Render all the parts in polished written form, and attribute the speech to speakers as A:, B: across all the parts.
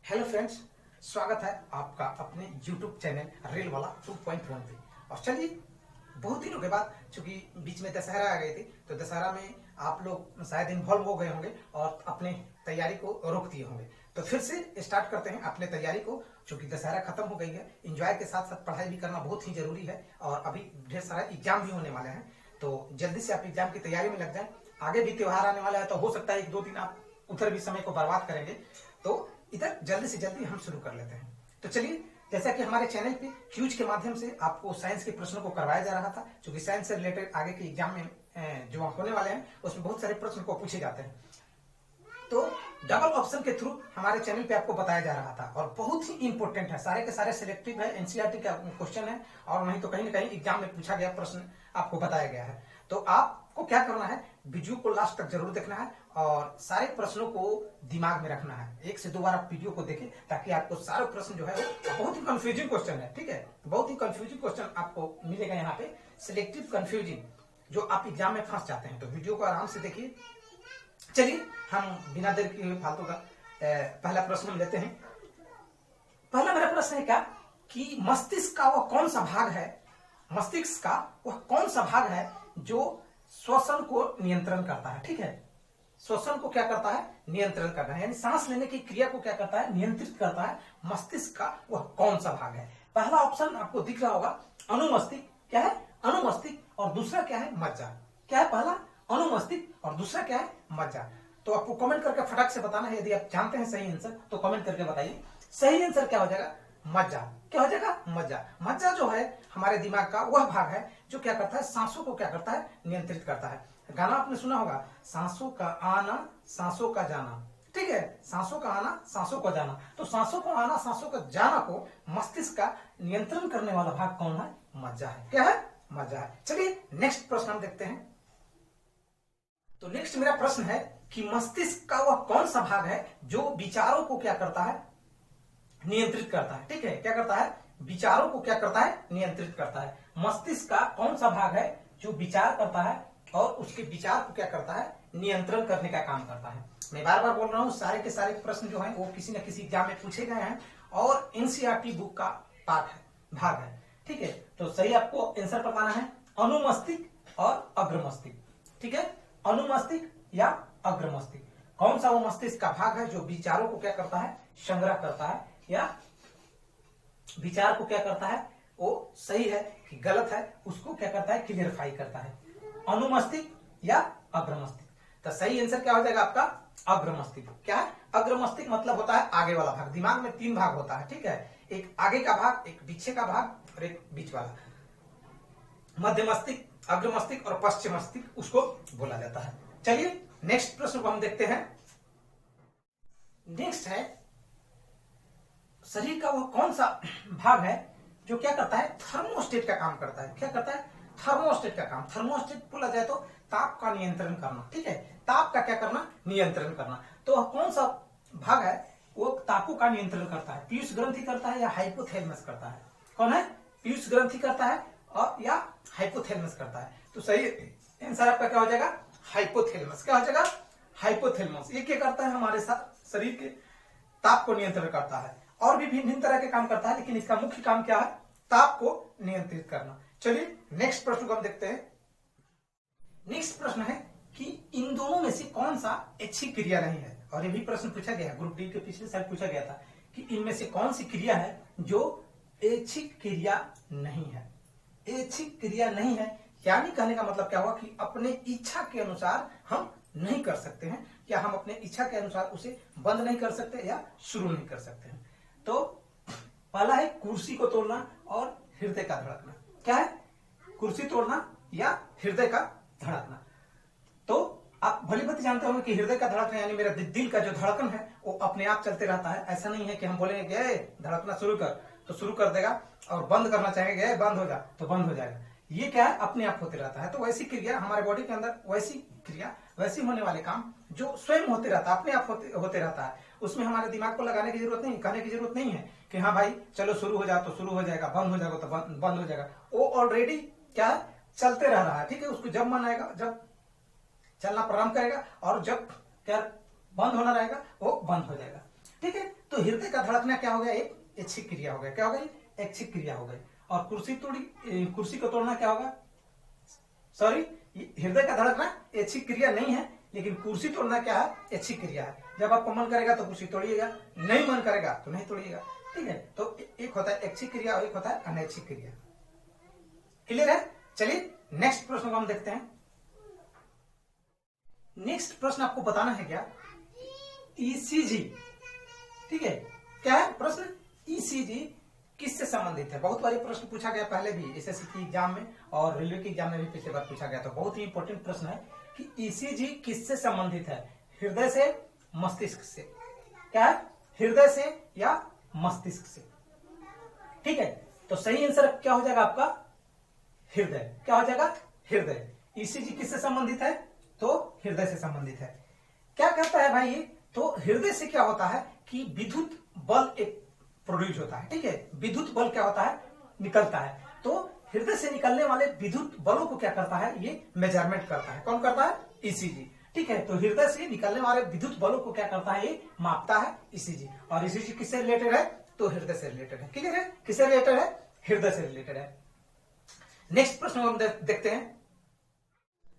A: Hello friends, स्वागत है आपका अपने YouTube चैनल रेल वाला 2.1 पे। और चलिए, बहुत दिनों के बाद, चूंकि बीच में दशहरा आ गई थी, तो दशहरा में आप लोग शायद इन्वॉल्व हो गए होंगे और अपने तैयारी को रोक दिए होंगे। तो फिर से स्टार्ट करते हैं अपने तैयारी को। चूंकि दशहरा खत्म हो गई है, एंजॉय के साथ साथ पढ़ाई भी करना बहुत ही जरूरी है और अभी ढेर सारा एग्जाम भी होने वाले हैं। तो जल्दी से आप एग्जाम की तैयारी में लग जाए। आगे भी त्योहार आने वाला है, तो हो सकता है 1-2 दिन आप उधर भी समय को बर्बाद करेंगे। तो इधर जल्दी से जल्दी हम शुरू कर लेते हैं। तो चलिए, जैसा कि हमारे चैनल पे क्यूज के माध्यम से आपको साइंस के प्रश्नों को करवाया जा रहा था, क्योंकि साइंस से रिलेटेड आगे के एग्जाम में जो होने वाले हैं उसमें बहुत सारे प्रश्न को पूछे जाते हैं। तो डबल ऑप्शन के थ्रू हमारे चैनल पे आपको बताया जा रहा था और बहुत ही इंपॉर्टेंट है, सारे के सारे सिलेक्टिव है, एनसीईआरटी का क्वेश्चन है और नहीं तो कहीं ना कहीं एग्जाम में पूछा गया प्रश्न आपको बताया गया है। तो आपको क्या करना है, वीडियो को लास्ट तक जरूर देखना है और सारे प्रश्नों को दिमाग में रखना है। 1 से 2 बार आप वीडियो को देखें ताकि आपको सारे प्रश्न जो है बहुत ही कंफ्यूजिंग क्वेश्चन है, ठीक है, बहुत ही कंफ्यूजिंग क्वेश्चन आपको मिलेगा यहाँ पे, सिलेक्टिव कंफ्यूजिंग, जो आप एग्जाम में फंस जाते हैं। तो वीडियो को आराम से देखिए। चलिए, हम बिना देर के फालतू का पहला प्रश्न लेते हैं। पहला मेरा प्रश्न है क्या कि मस्तिष्क का वह कौन सा भाग है, मस्तिष्क का वह कौन सा भाग है जो श्वसन को नियंत्रण करता है। ठीक है, श्वसन को क्या करता है, नियंत्रण करता है, यानी सांस लेने की क्रिया को क्या करता है, नियंत्रित करता है। मस्तिष्क का वह कौन सा भाग है। पहला ऑप्शन आपको दिख रहा होगा अनुमस्तिष्क। क्या है, अनुमस्तिष्क। और दूसरा क्या है, मज्जा। क्या है, पहला अनुमस्तिष्क और दूसरा क्या है, मज्जा। तो आपको कमेंट करके फटाक से बताना है। यदि आप जानते हैं सही आंसर तो कमेंट करके बताइए। सही आंसर क्या हो जाएगा, मज्जा। क्या हो जाएगा, मज्जा। मज्जा जो है हमारे दिमाग का वह भाग है जो क्या करता है, सांसों को क्या करता है, नियंत्रित करता है। गाना आपने सुना होगा, सांसों का आना सांसों का जाना। ठीक है, सांसों का आना सांसों का जाना। तो सांसों को आना सांसों का जाना को मस्तिष्क का नियंत्रण करने वाला भाग कौन है, मज्जा है। क्या है, मज्जा है। चलिए नेक्स्ट प्रश्न हम देखते हैं। तो नेक्स्ट मेरा प्रश्न है कि मस्तिष्क का वह कौन सा भाग है जो विचारों को क्या करता है, नियंत्रित करता है। ठीक है, क्या करता है, विचारों को क्या करता है, नियंत्रित करता है। मस्तिष्क का कौन सा भाग है जो विचार करता है और उसके विचार को क्या करता है, नियंत्रण करने का काम करता है। मैं बार बार बोल रहा हूं, सारे के सारे प्रश्न जो हैं वो किसी न किसी एग्जाम में पूछे गए हैं और एनसीईआरटी बुक का पार्ट है, भाग है। ठीक है, तो सही आपको आंसर बताना है अनुमस्तिष्क और अग्रमस्तिष्क। ठीक है, अनुमस्तिष्क या अग्रमस्तिष्क, कौन सा वो मस्तिष्क का भाग है जो विचारों को क्या करता है, संग्रह करता है या विचार को क्या करता है, वो सही है कि गलत है उसको क्या करता है, क्लियरफाई करता है। अनुमस्तिष्क या अग्रमस्तिष्क। तो सही आंसर क्या हो जाएगा आपका, अग्रमस्तिष्क। क्या है, अग्रमस्तिष्क मतलब होता है आगे वाला भाग। दिमाग में 3 भाग होता है। ठीक है, एक आगे का भाग, एक पीछे का भाग और एक बीच वाला। मध्य मस्तिष्क, अग्र मस्तिष्क और पश्चिम मस्तिष्क उसको बोला जाता है। चलिए नेक्स्ट प्रश्न को हम देखते हैं। नेक्स्ट है, शरीर का वह कौन सा भाग है जो क्या करता है, थर्मोस्टेट का काम करता है। क्या करता है, थर्मोस्टेट का काम। थर्मोस्टेट बोला जाए तो ताप का नियंत्रण करना। ठीक है, ताप का क्या करना, नियंत्रण करना। तो वह कौन सा भाग है, वो तापों का नियंत्रण करता है। पीयूष ग्रंथि करता है या हाइपोथैलेमस करता है। कौन है, पीयूष ग्रंथि करता है और या हाइपोथैलेमस करता है। तो सही आंसर आपका क्या हो जाएगा, हाइपोथैलेमस। क्या हो जाएगा, हाइपोथैलेमस। ये क्या करता है, हमारे साथ शरीर के ताप को नियंत्रण करता है और भी भिन्न तरह के काम करता है, लेकिन इसका मुख्य काम क्या है, ताप को नियंत्रित करना। चलिए नेक्स्ट प्रश्न को हम देखते हैं। नेक्स्ट प्रश्न है कि इन दोनों में से कौन सा ऐच्छिक क्रिया नहीं है। और ये भी प्रश्न पूछा गया, ग्रुप डी के पिछले साल पूछा गया था कि इनमें से कौन सी क्रिया है जो ऐच्छिक क्रिया नहीं है। ऐच्छिक क्रिया नहीं है यानी कहने का मतलब क्या हुआ कि अपने इच्छा के अनुसार हम नहीं कर सकते हैं, या हम अपने इच्छा के अनुसार उसे बंद नहीं कर सकते या शुरू नहीं कर सकते हैं। तो पहला है कुर्सी को तोड़ना और हृदय का धड़कना। क्या है, कुर्सी तोड़ना या हृदय का धड़कना। तो आप भली भांति जानते होंगे कि हृदय का धड़कना यानी मेरा दिल का जो धड़कन है वो अपने आप चलते रहता है। ऐसा नहीं है कि हम बोलेंगे कि धड़कना शुरू कर तो शुरू कर देगा और बंद करना चाहेंगे बंद हो जा तो बंद हो जाएगा। ये क्या है, अपने आप होते रहता है। तो वैसी क्रिया हमारे बॉडी के अंदर, वैसी क्रिया, वैसी होने वाले काम जो स्वयं होते रहता है, अपने आप होते रहता है। उसमें हमारे दिमाग को लगाने की जरूरत नहीं, कहने की जरूरत नहीं है कि हाँ भाई चलो शुरू हो जाओ तो शुरू हो जाएगा, बंद हो जाएगा तो बंद हो जाएगा। वो ऑलरेडी क्या है, चलते रह रहा है। ठीक है, उसको जब मन आएगा, जब चलना प्रारंभ करेगा और जब क्या बंद होना रहेगा वो बंद हो जाएगा। ठीक है, तो हृदय का धड़कना क्या हो गया, एक ऐच्छिक क्रिया हो गया। क्या हो गई, ऐच्छिक क्रिया हो गई। और कुर्सी को तोड़ना क्या होगा, सॉरी, हृदय का धड़कना ऐच्छिक क्रिया नहीं है, लेकिन कुर्सी तोड़ना क्या है, ऐच्छिक क्रिया है। जब आपको मन करेगा तो कुर्सी तोड़िएगा, नहीं मन करेगा तो नहीं तोड़िएगा। ठीक है, तो एक होता है ऐच्छिक क्रिया और एक होता है अनैच्छिक क्रिया। क्लियर है? चलिए नेक्स्ट प्रश्न को हम देखते हैं। नेक्स्ट प्रश्न आपको बताना है क्या, ईसीजी। ठीक है, क्या है प्रश्न, ईसीजी किससे संबंधित है। बहुत बार प्रश्न पूछा गया पहले भी एसएससी की एग्जाम में और रेलवे की एग्जाम में भी पिछले बार पूछा गया। तो बहुत ही इंपॉर्टेंट प्रश्न है कि ईसीजी किससे संबंधित है, हृदय से, मस्तिष्क से। क्या है, हृदय से या मस्तिष्क से। ठीक है, तो सही आंसर क्या हो जाएगा आपका, हृदय। क्या हो जाएगा, हृदय। ईसीजी किससे संबंधित है, तो हृदय से संबंधित है। क्या करता है भाई ये, तो हृदय से क्या होता है कि विद्युत बल एक प्रोड्यूस होता है। ठीक है, विद्युत बल क्या होता है, निकलता है। तो हृदय से निकलने वाले विद्युत बलों को क्या करता है, ये मेजरमेंट करता है। कौन करता है, ईसीजी। ठीक है, तो हृदय से निकलने वाले विद्युत बलों को क्या करता है, ये मापता है ईसीजी। और ईसीजी किससे रिलेटेड है, तो हृदय से रिलेटेड है। क्लियर है, किससे रिलेटेड है, हृदय से रिलेटेड है। नेक्स्ट प्रश्न हम देखते हैं।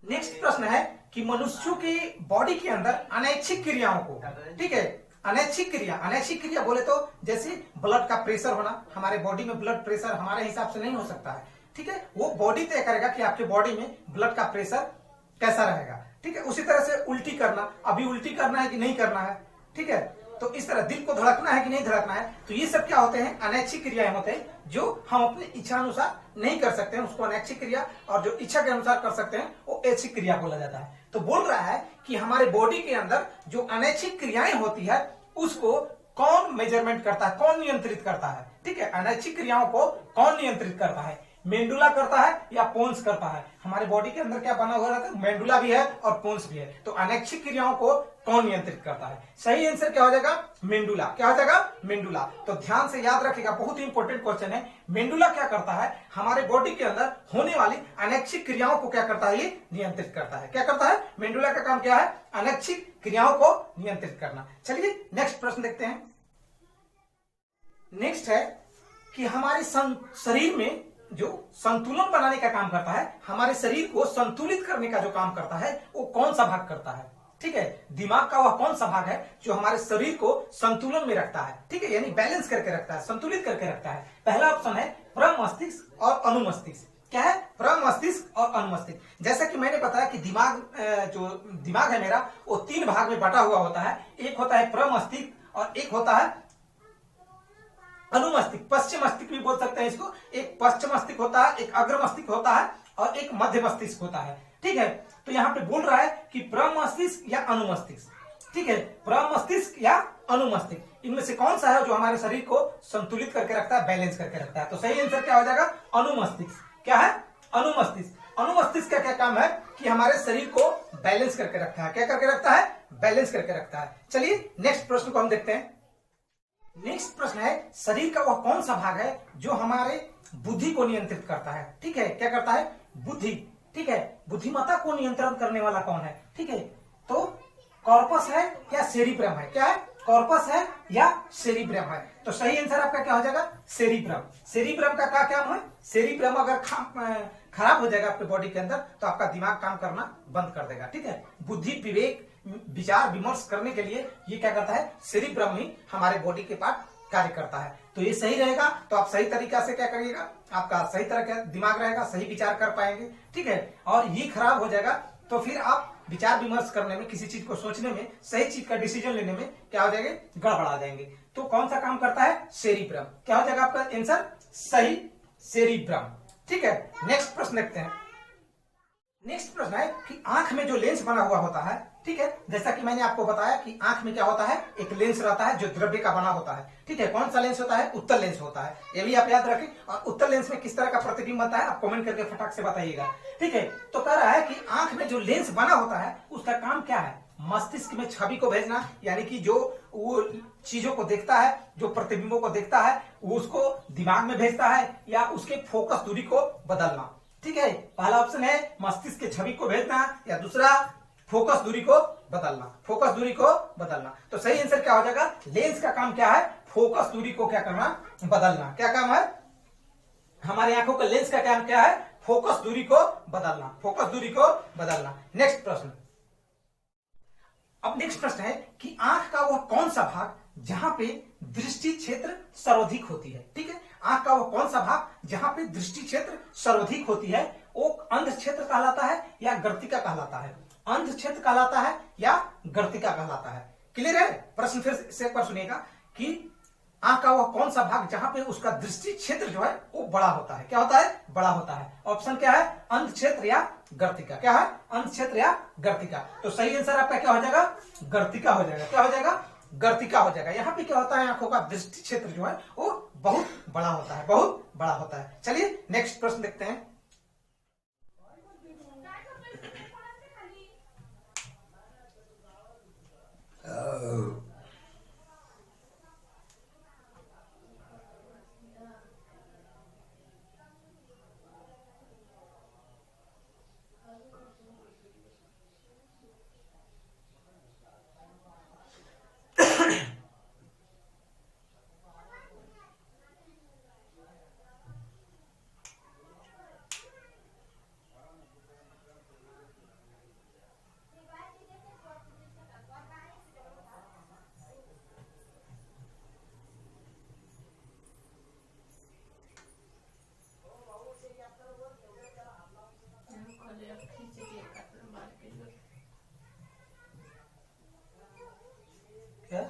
A: नेक्स्ट प्रश्न है कि मनुष्यों की बॉडी के अंदर अनैच्छिक क्रियाओं को, ठीक है, अनैच्छिक क्रिया बोले तो जैसे ब्लड का प्रेशर होना, हमारे बॉडी में ब्लड प्रेशर हमारे हिसाब से नहीं हो सकता है। ठीक है, वो बॉडी तय करेगा कि आपके बॉडी में ब्लड का प्रेशर कैसा रहेगा। ठीक है, उसी तरह से उल्टी करना, अभी उल्टी करना है कि नहीं करना है। ठीक है, तो इस तरह दिल को धड़कना है कि नहीं धड़कना है। तो ये सब क्या होते हैं, अनैच्छिक क्रियाएं होते हैं जो हम अपनी इच्छा अनुसार नहीं कर सकते हैं, उसको अनैच्छिक क्रिया। और जो इच्छा के अनुसार कर सकते हैं वो ऐच्छिक क्रिया बोला जाता है। तो बोल रहा है कि हमारे बॉडी के अंदर जो अनैच्छिक क्रियाएं होती है उसको कौन मेजरमेंट करता है, कौन नियंत्रित करता है। ठीक है, अनैच्छिक क्रियाओं को कौन नियंत्रित करता है, मेंडुला करता है या पोन्स करता है। हमारे बॉडी के अंदर क्या बना हुआ रहता है, मेंडुला भी है और पोन्स भी है। तो अनैच्छिक क्रियाओं को कौन नियंत्रित करता है, सही आंसर क्या हो जाएगा, मेंडुला। क्या हो जाएगा, मेंडुला। तो ध्यान से याद रखिएगा, बहुत ही इंपॉर्टेंट क्वेश्चन है। मेंडुला क्या करता है, हमारे बॉडी के अंदर होने वाली अनैच्छिक क्रियाओं को क्या करता है, ये नियंत्रित करता है। क्या करता है, मेंडुला का काम क्या है, अनैच्छिक क्रियाओं को नियंत्रित करना। चलिए नेक्स्ट प्रश्न देखते हैं। नेक्स्ट है कि हमारे शरीर में जो संतुलन बनाने का काम करता है, हमारे शरीर को संतुलित करने का जो काम करता है, वो कौन सा भाग करता है। ठीक है, दिमाग का वह कौन सा भाग है जो हमारे शरीर को संतुलन में रखता है। ठीक है, यानी बैलेंस करके रखता है, संतुलित करके रखता है। पहला ऑप्शन है प्रमस्तिष्क और अनुमस्तिष्क। क्या है, प्रमस्तिष्क और अनुमस्तिष्क। जैसा कि मैंने बताया कि जो दिमाग है मेरा, वो 3 भाग में बटा हुआ होता है। एक होता है प्रमस्तिष्क और एक होता है अनुमस्तिष्क, पश्चिम मस्तिष्क भी बोल सकते हैं इसको। एक पश्चिम मस्तिष्क होता है, एक अग्र मस्तिष्क होता है और एक मध्य मस्तिष्क होता है। ठीक है, तो यहाँ पे बोल रहा है कि प्रमस्तिष्क या अनुमस्तिष्क। ठीक है, प्रमस्तिष्क या अनुमस्तिष्क, इनमें से कौन सा है जो हमारे शरीर को संतुलित करके रखता है, बैलेंस करके रखता है। तो सही आंसर क्या हो जाएगा, अनुमस्तिष्क। क्या है, अनुमस्तिष्क। अनुमस्तिष्क का क्या काम है कि हमारे शरीर को बैलेंस करके रखता है। क्या करके रखता है, बैलेंस करके रखता है। चलिए नेक्स्ट प्रश्न को हम देखते हैं। नेक्स्ट प्रश्न है, शरीर का वह कौन सा भाग है जो हमारे बुद्धि को नियंत्रित करता है। ठीक है, क्या करता है, बुद्धि। ठीक है, बुद्धिमत्ता को नियंत्रण करने वाला कौन है। ठीक है, तो कॉर्पस है या सेरिब्रम है। क्या है, कॉर्पस है या सेरिब्रम है। तो सही आंसर आपका क्या हो जाएगा, सेरिब्रम। सेरिब्रम का क्या काम है, सेरिब्रम अगर खराब हो जाएगा आपके बॉडी के अंदर तो आपका दिमाग काम करना बंद कर देगा। ठीक है, बुद्धि, विवेक, विचार विमर्श करने के लिए ये क्या करता है, सेरिब्रम ही हमारे बॉडी के पार्ट कार्य करता है। तो ये सही रहेगा तो आप सही तरीका से क्या करिएगा, आपका सही तरह का दिमाग रहेगा, सही विचार कर पाएंगे। ठीक है, और ये खराब हो जाएगा तो फिर आप विचार विमर्श करने में, किसी चीज को सोचने में, सही चीज का डिसीजन लेने में क्या हो जाएंगे, गड़बड़ा जाएंगे। तो कौन सा काम करता है, सेरिब्रम। क्या हो जाएगा आपका आंसर, सही, सेरिब्रम। ठीक है, नेक्स्ट प्रश्न देखते हैं। नेक्स्ट प्रश्न है कि आंख में जो लेंस बना हुआ होता है, ठीक है, जैसा कि मैंने आपको बताया कि आंख में क्या होता है, एक लेंस रहता है जो द्रव्य का बना होता है। ठीक है, कौन सा लेंस होता है, उत्तल लेंस होता है। ये भी आप याद रखें। और उत्तल लेंस में किस तरह का प्रतिबिंब बनता है आप कमेंट करके फटाक से बताइएगा। ठीक है, तो कह रहा है कि आंख में जो लेंस बना होता है उसका काम क्या है, मस्तिष्क में छवि को भेजना, यानी कि जो वो चीजों को देखता है, जो प्रतिबिंबों को देखता है, वो उसको दिमाग में भेजता है या उसके फोकस दूरी को बदलना। ठीक है, पहला ऑप्शन है मस्तिष्क के छवि को भेजना या दूसरा फोकस दूरी को बदलना, फोकस दूरी को बदलना। तो सही आंसर क्या हो जाएगा, लेंस का काम क्या है, फोकस दूरी को क्या करना, बदलना। क्या काम है हमारे आंखों का, लेंस का काम क्या है, फोकस दूरी को बदलना, फोकस दूरी को बदलना। नेक्स्ट प्रश्न, अब नेक्स्ट प्रश्न है कि आंख का वह कौन सा भाग जहां पे दृष्टि क्षेत्र सर्वाधिक होती है। ठीक है, आंख का वह कौन सा भाग जहां पे दृष्टि क्षेत्र सर्वाधिक होती है, वो अंध क्षेत्र कहलाता है या गर्तिका कहलाता है, अंध क्षेत्र कहलाता है या गर्तिका कहलाता है। क्लियर है, प्रश्न फिर से एक बार सुनिएगा कि आंख का वह कौन सा भाग जहां पे उसका दृष्टि क्षेत्र जो है वो बड़ा होता है, क्या होता है, बड़ा होता है। ऑप्शन क्या है, अंध क्षेत्र या गर्तिका। क्या है, अंध क्षेत्र या गर्तिका। तो सही आंसर आपका क्या हो जाएगा, गर्तिका हो जाएगा। क्या हो जाएगा, गर्तिका हो जाएगा। यहाँ पे क्या होता है, आंखों का दृष्टि क्षेत्र जो है वो बहुत बड़ा होता है, बहुत बड़ा होता है। चलिए नेक्स्ट प्रश्न देखते हैं। क्या